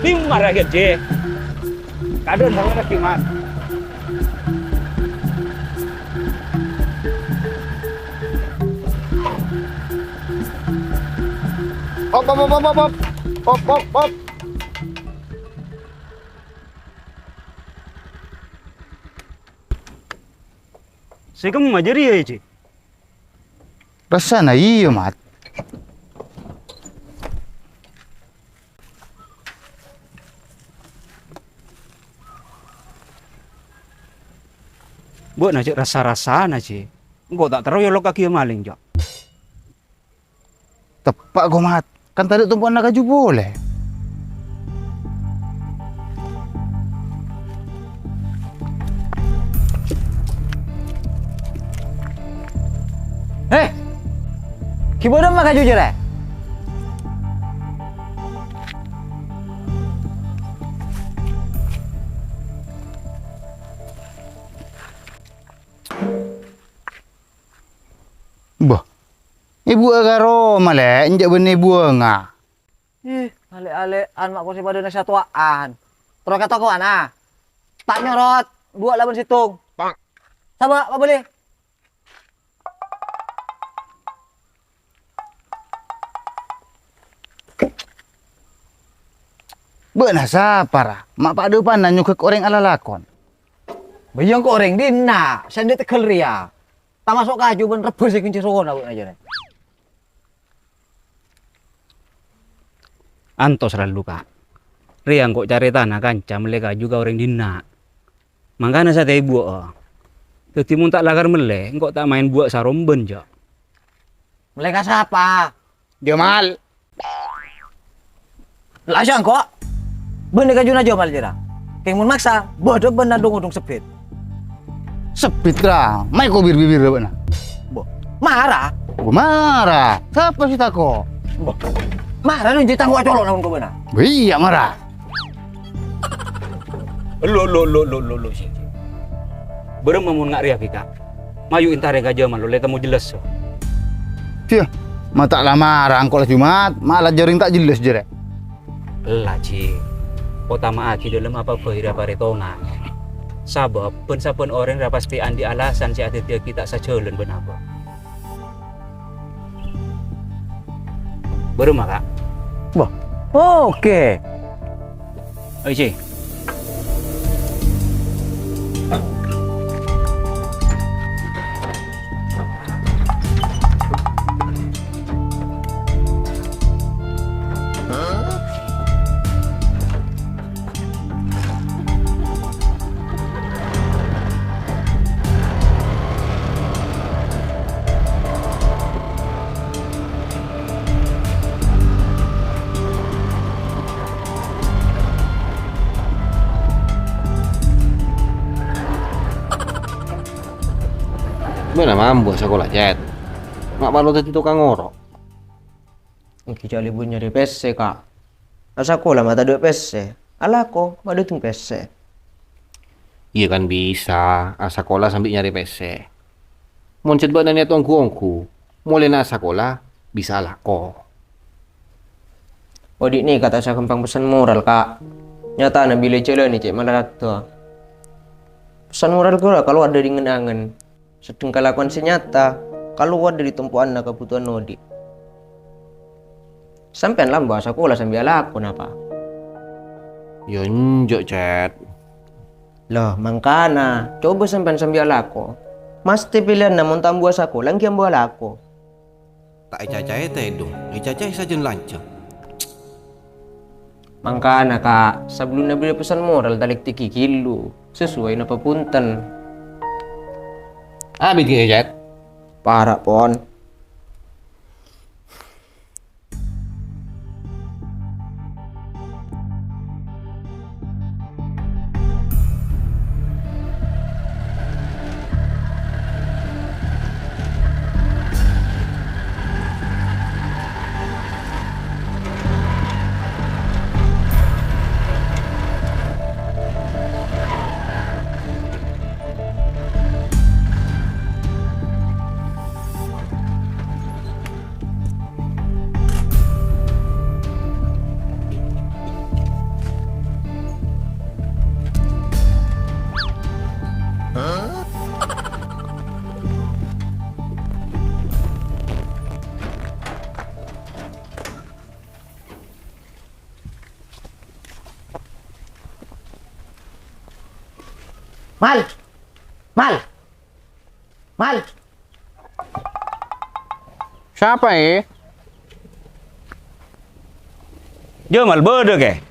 Timar lagi je. Kadon sama timar. Hop, hop, hop, hop, hop, hop, hop, hop. Saya kamu majari ya je. Rasa na iyo, Mat. Buat na je rasa-rasa na je. Engkau tak tahu ya lo kaki maling jo. Tepak ko, Mat. Kan tadi tumpuan na kaju boleh. Hei, kibodoh mah kaju jere. Bah, ibu agaro male, injak benih buang. Ale-alean mak ko si pada nasyatuaan. Terus kata ko ana. Tak nyorot, buat laban situng. Sama, apa boleh? Benar sapara, mak pak depan na nyukek orang ala lakon. Bayang ko orang dina, sende tekel ria. Tak masuk kaju ben rebus si kunci suwon aku aja nih. Antos selalu kak. Riang kok cari tanah kanca mereka juga orang dina. Makanya saya teh buat. Jadi mun tak lagar mele, engkau tak main buat saromben jo. Mereka siapa? Dia mal. Lah siang kok. Bener kaju aja mal jera. Kayak mun maksa, bodoh bener dong sepit. Sepit lah, mai ko bibir benar. Marah. Gua marah. Siapa sih tako? Marah dong jadi tangguh colok namun kau benar. Iya marah. Lo sih. Berem mun ngak ria kika. Mayu intare gaja mal lo letamu jelas so. Tia, mata lah marah angkol Jumat, malah jaring tak jelas jere. Lah ci. Utama aki dalam apa bahira paretonga. Sabab pen orang ra pasti andi alasan si ati dia kita sajolen ben apa. Berem kak. Wah, oke. Oi ci. Mana mampu sekolah jet. Mak baru tadi tukang ngorok. Kita libur nyari PC kak. Asa sekolah mata duit PC. Alah ko, mada tung PC. Iya kan bisa, sekolah sambil nyari PC. Mau cet badan niat ongku. Mulai nak sekolah bisa lah ko. Odik nih kata saya kempang pesan moral kak. Nyata na bila jalan nih cek malah tuh. Pesan moral gue lah kalau ada di ngenangan. Sedang kelakuan senyata kalau ada di tumpuan na kebutuhan Nodi. Sampai lambah sekolah sambil laku apa? Ya njok cet. Loh, mangkana coba sambil laku. Mesti pilihan namun tambuh sekolah yang buat laku. Tak cacai teh dong. Cacai saja lancang. Mangkana kak, sebelum beli pesan moral talik 3 kilo sesuai napa punten. Bikin cet. Parah pon. Mal! Mal! Mal! Siapa Je mal berde ke?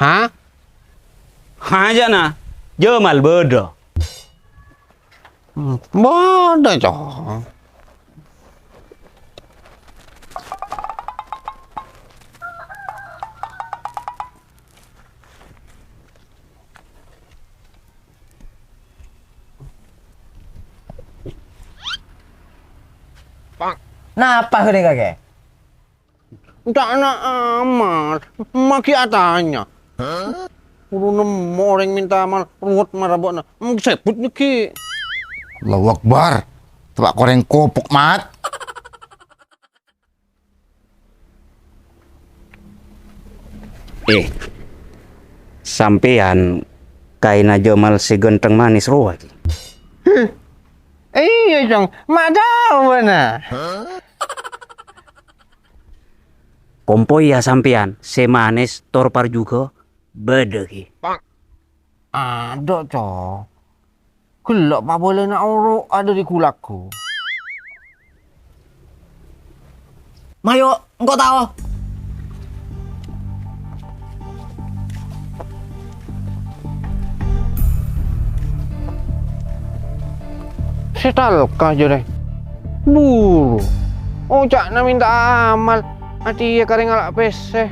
Hah? Ha aja na. Je mal berde. Bodoh coy. Napa ini kakek? Tak nak amat. Maki atanya. Udah nemu orang minta amal ruwet marabona. Sebut niki. Allahu Akbar. Tebak koreng kopok mat. Sampean kaina Jamal si genteng manis ruah. Iya cong, mak tahu na. Kompoi ya sampean, si manis torpar juga bede ki. Ada cong. Gelak pak boleh nak oro ada di kulakku. Mayo, engkau tahu? Setalkah jodai. Buru. Oh cak na minta amal. Hati ya kare ngalak pese.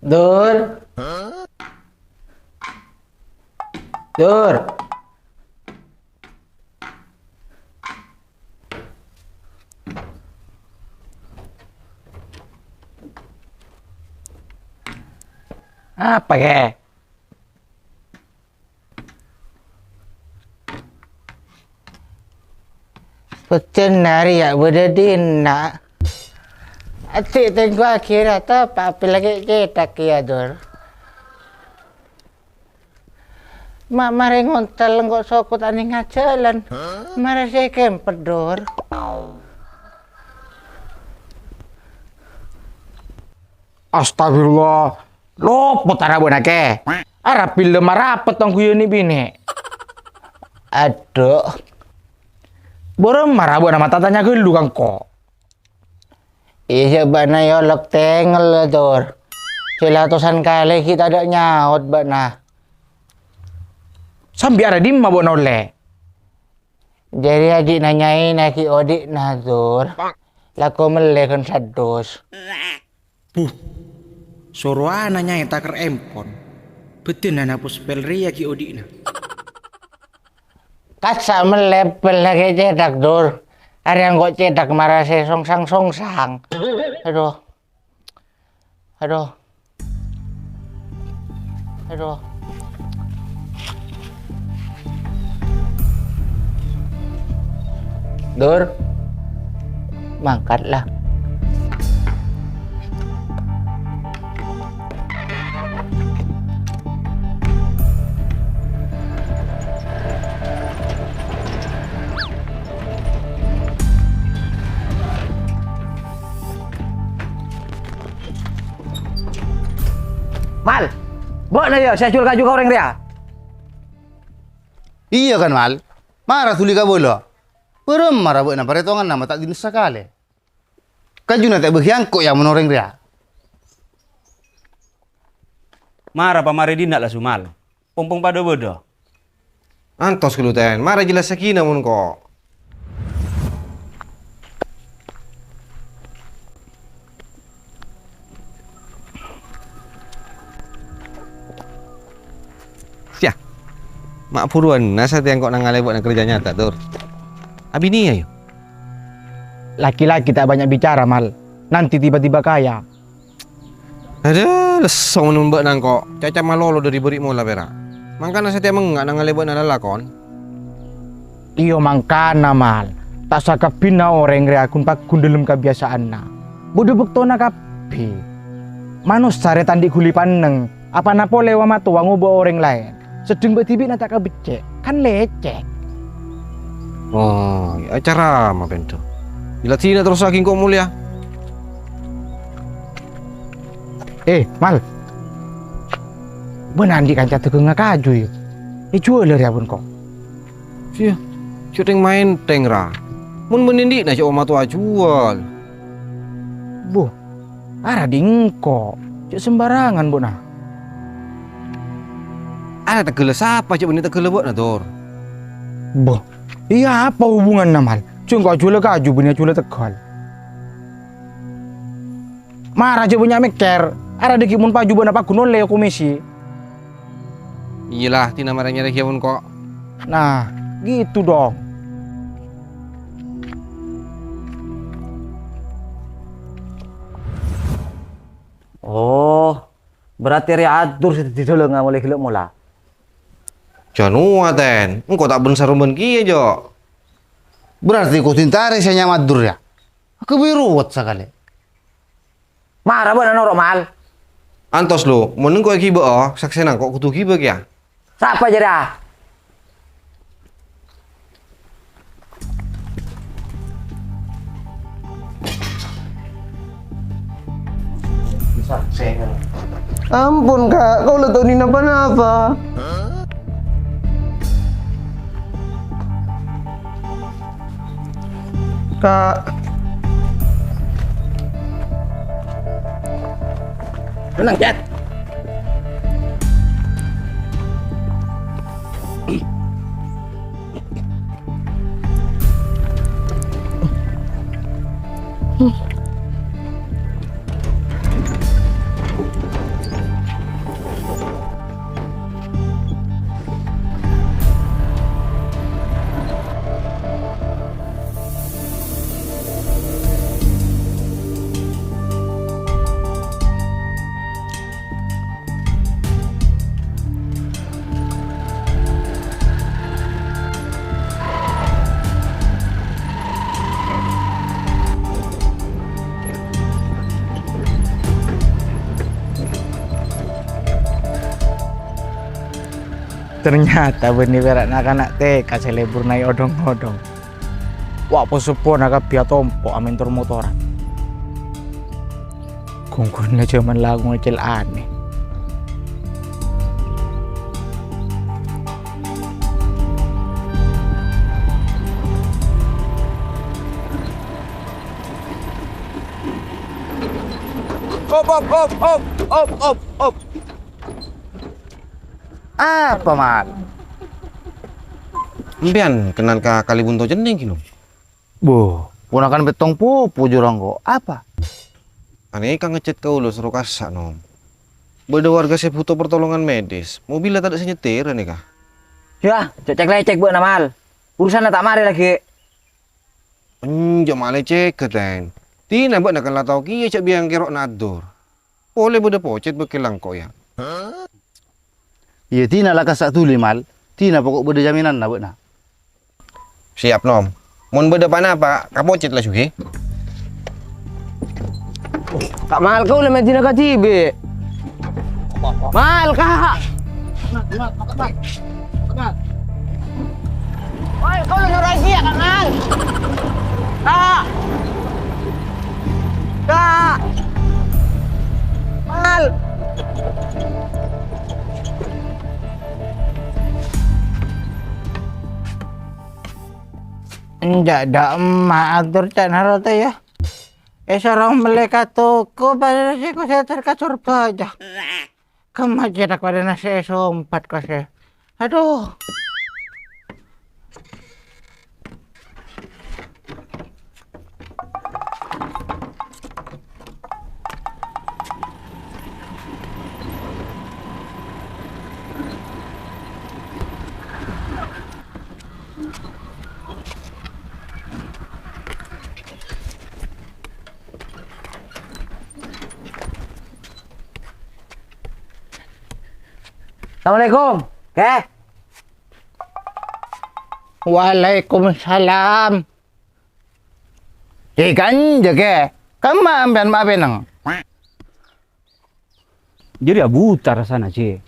Dur. Dur. Apa ke? Betul nari ya berdedin nak. Atik tengok akhir atau apa lagi cetak ya Dur. Mak mari ngontel kok sokot ani ngajalan. Mari saya kempet Dur. Astagfirullah. Lopot arabo nake. Arab pil marapet tong kuyo ni bini. Aduh. Borong marabo nama tatanya gelu kang kok. Iya bana yolok tengel Dur. Selatusan kali kita ada nyaut bana. Sambil ada di mabok nole. Jadi adik nanyain aki odik nah Dur. Laku melekon sadus. Suruh anaknya yang takar empon. Betul nana puspel ria ki odina. Kasa melepel lagi cedak Dur. Ada yang kok cedak marah saya songsang. Aduh. Aduh. Aduh. Dur. Mangkatlah. Mal. Bok na yo, saya culka juga orang dia. Iya kan mal. Marah tuli ka bola. Perem marah buat na paretongan nama tak dinusa kale. Kajuna tak berhiangkok yang menoreng dia. Marah pamari dindak lah sumal. Pompong pada bede. Antos keluten, marah jelas sakina mun kok. Sia. Mak puruan, nasa tiang kok nangalai buat kerja nyata tur. Abi ni ayo. Laki-laki tak banyak bicara mal. Nanti tiba-tiba kaya. Ada lesong numbak nang kok. Caca malolo dari beri mula pera. Mangkana saya menggak nangalai buat nalalakon. Iyo mangkana mal. Tak saka pina orang rea kun pak kun dalam kebiasaan na. Bodoh bekto na kap Tapi manus sare tandi guli paneng. Apa napo lewa matu wangu bawa orang lain. Sedeng betibi nanti akan becek. Kan lecek. Oh, ya acara mah bento. Bila tidak terus lagi kok mulia. Mal. Benar di kancah tegung ngakaju yuk. Jual ya pun kok. Iya, syuting main tengra. Mun menindi na cok matu ajual. Bu, arah dingko. Cuk sembarangan bu nah. Ada tegele siapa cok ini tegele buat nador. Bu, iya apa hubungan namal? Cuma kau jual kaju punya jual tegal. Marah cok punya meker. Arah dikimun paju buat apa kuno leo komisi. Iyalah, tina marahnya lagi pun kok. Nah, gitu dong. Oh, berarti atur di dulu nggak boleh gelap mula. Jangan ten, engkau tak benar rumben kia jo. Berarti kau tintari saya madur ya. Aku biruwat sekali. Marah benar norok mal. Antos lo, meneng kau kiba oh, saksena kok kutu kiba kia. Siapa jadi? Ampun kak, kau udah tahu ini apa-apa. Kak. Tenang, Cat. Ternyata benih berak nak teh kasih lebur naik odong-odong. Wah posepo naga pia tompo amin tur motoran. Kungkunnya cuman lagu ngecil aneh. Op. Apa mal? Empian kenan ka Kalibunto jeneng kino. Bu, punakan betong pupu jurang kok. Apa? Ane kang ngechat kau lo seru kasak nom. Beda warga saya butuh pertolongan medis. Mobilnya tak ada senyetir nih kah? Ya, cek lecek buat namal. Urusan tak mari lagi. Jom malah cek keten. Tina buat nak latau kia cak biang kerok nador. Boleh beda pocet bekelang kok ya. Iya tina lah kasak tuli mal. Tina pokok beda jaminan nak buat nak. Siap nom. Mun beda pana apa? Kapocet lah sugi. Kak mahal kau lah medina ka tibe. Mahal kak. Oi, kau lah norai dia kak mahal. Kak. Kak. Mahal. Ndak ada emak atur cak narota ya. Sorong mereka toko pada nasi saya terkacur baja. Kemajerak pada nasi sompat kasih. Aduh. Assalamualaikum. Waalaikumsalam. Kan jaga. Kamu ambil maaf nang. Jadi ya buta rasanya, Ce.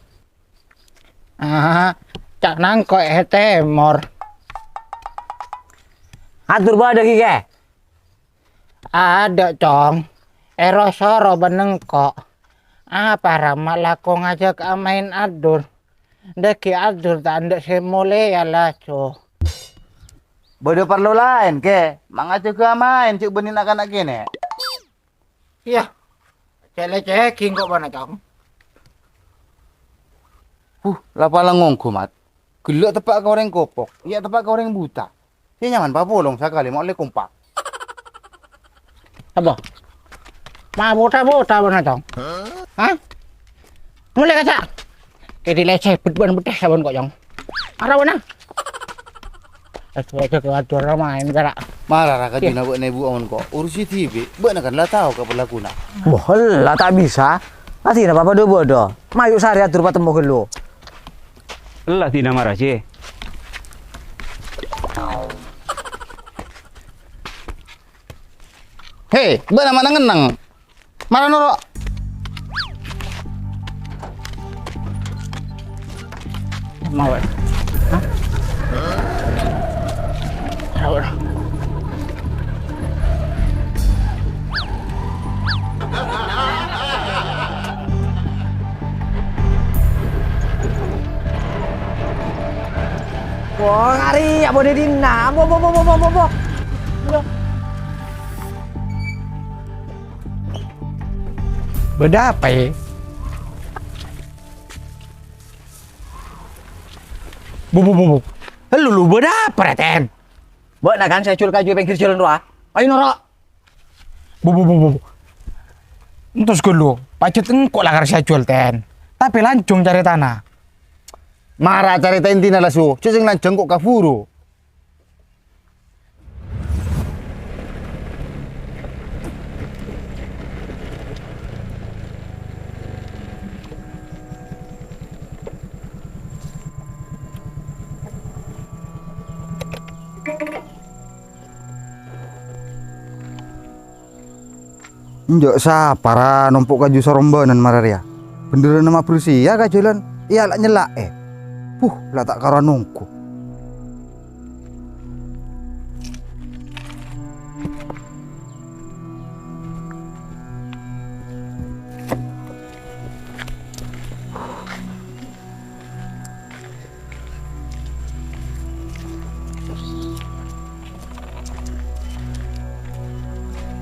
Ah, cak nangkok temor. Atur ba ada kike? Ada, Cong. Erosoro beneng kok. Apa ramal aku ngajak main adur. Deki adur tak ada semule ya lah, co. Bodoh perlu lain ke. Manga juga main cuk benin anak kene. Iya. Cele-ceking kok mana, Cong? Lapa langongku mat. Gelak tepak ke orang kopok. Iya tepak ke orang buta. Dia nyaman papolong sekali mau le kompak. Apa? Ma bota-bota mana, Cong? Hah? Mulai kaca. Kayak dileceh beban bedah sabun kok, Cong. Arah mana? Aduh aja ke atur main gerak. Marah raka juna buat nebu on kok. Urusi TV. Buat kan lah tahu ke pelakuna. Bohol lah tak bisa. Pasti na apa bodoh. Mayu sari atur patemu gelo. Lah tidak marah, Ce. Hei, buat mana ngenang? Marah noro. Mau. Hah? Arah. Wah, ngari apa dia dina? Bo. Beda apa ya? Bu. Lu beda apa, Ten? Bo na kan saya cul kaju pengkir jalan doa. Ayo noro. Bu. Entus gelo. Pacet engkok lah saya jual, Ten. Tapi lancung cari tanah. Marah cari tentina lah su. Cacing lanceng kok kafuru. Njok sa para numpuk kaju sorombanan mararia. Beneran nama berusia ya kajulan. Iya lah nyelak lah tak karo nungku.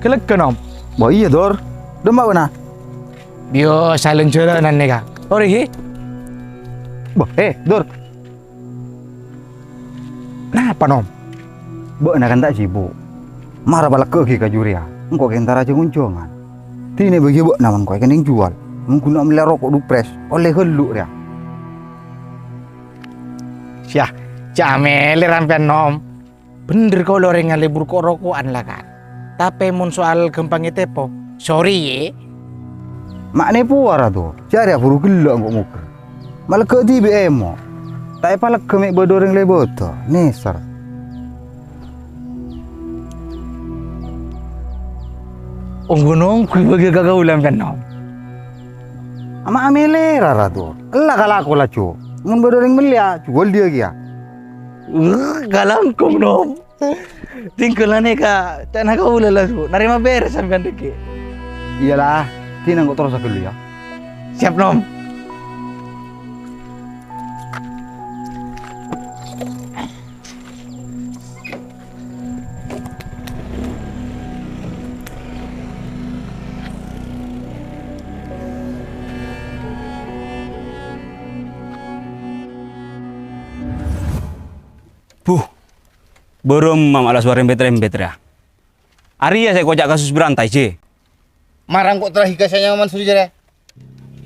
Kelek kenom. Wah iya dor. Demak mana? Bio silent jalanan nih kak. Ori hi. Bah, dor. Kenapa nom? Bok nak kan tak sibuk. Marah balak ke kajuria. Engkau kentara aja kuncongan. Tini bagi bok naman kau kan yang jual. Mungkin nak beli rokok dupres. Oleh heluk dia. Syah, camel rampian nom. Bener kau loreng libur kok rokokan lah kan. Tapi mun soal gempang tepo, sorry ye. Makne puara tu. Cari aku gelak engkau muka. Malah ke tibi emo. Tak palak kemek bodoreng leboto. Nesar. Unggunong kui bagi kagaulan kan nom. Ama amele rara tu. Allah kalah aku lah cu. Mun bodoreng belia, jual dia kia. Galangkong nom. Tingkalan ka, tak nak kau lelah tu. Narima beres sampai deki. Iyalah, tina engkau terus aku ya. Siap nom. Belum malah suara rembet-rembet ya. Ari ya saya kocak kasus berantai, Ce. Marang kok terakhir kasih nyaman sudah jere.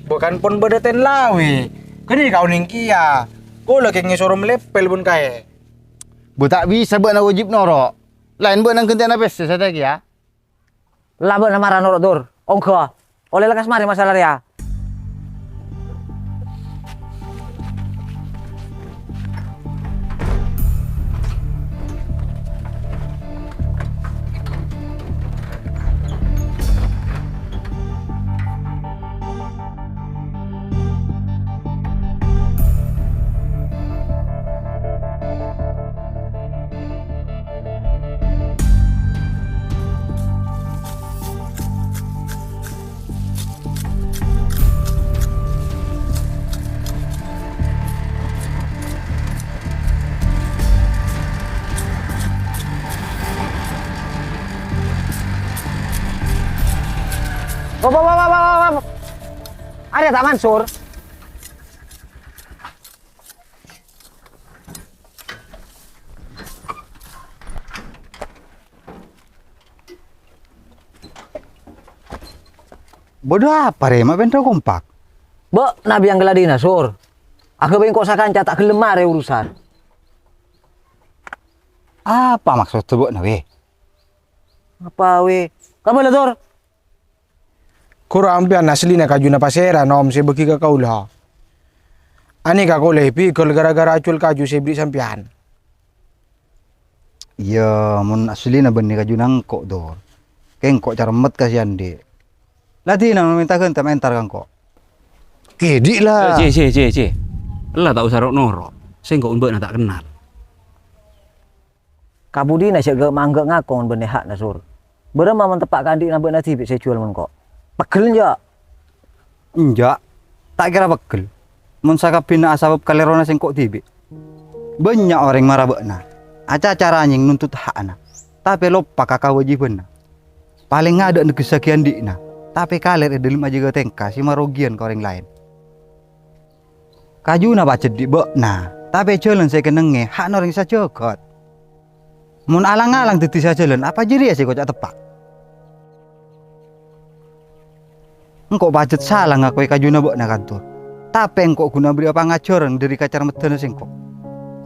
Bukan pun bedaten lawi. Kini kau ningkia. Kau lagi ngisoro melepel pun kaya. Bu tak bisa buat nak wajib norok. Lain buat nang kentian apa sih saya ya. Lah bo na marah noro dur. Ongko. Oleh lekas mari masalah ya. Ada tak Mansur? Bodoh apa mak bento kompak. Bo, nabi yang geladina sur. Aku bengkok sakanca tak gelemar ya urusan. Apa maksud tu bok nawe? Apa we? Kamu lah sur? Kurang ampian asli na kaju na pasera nom se beki ka kaula. Ani ka koleh pikir gara-gara acul kaju se beri sampian. Ya, mun asli na benih kaju nangkok dor. Kengkok cermet kasihan dek. Lati nak minta kan tak mentar kangkok. Kedik lah. C. Lah tak usah rok norok. Saya kok mbak nak tak kenal. Kabudi na siya mangga ngakon benih hak na sur. Berema man tepak kandik na benih tibik saya jual man kok. Pegel nja. Enjak, tak kira bekel. Mun sakapina asabab kalerona sing kok tibi. Banyak orang marah bekna. Aca cara anjing nuntut hak na. Tapi lupa kakak wajiban na. Paling ada negeri sekian dikna. Tapi kaler dalam aja gak tengka si marogian ke orang lain. Kaju na baca di bekna. Tapi jalan saya kenenge hak orang sa cokot. Mun alang-alang titi sa jalan apa jadi ya sih kocak tepak. Engkau budget salah ngakui kajuna bok na kantor. Tapi engkau guna beri apa ngacoran dari kacar medana singkok.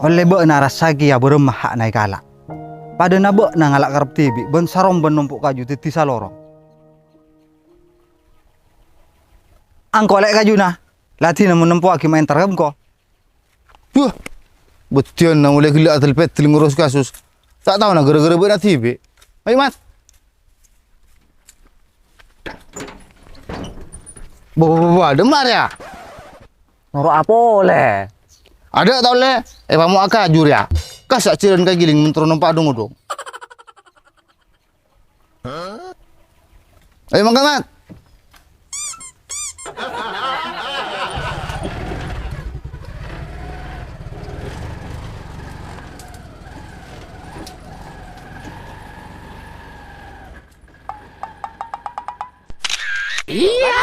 Oleh bok na rasagi ya beremah hak naik kalak. Pada na bok na ngalak karep tibi ben sarong ben numpuk kaju titi salorong. Angkau lek kajuna. Latih na menempuh aki main tergem kok. Wah, betul na mulai gila telpet ngurus kasus. Tak tahu na gara-gara buat tibi. Ayo mat. Bawa demar ya? Noro apa oleh? Ada tau le? Pamu aka jur ya? Kasak ciran kayak giling mentero numpak dong. Ayo makan mat. Iya.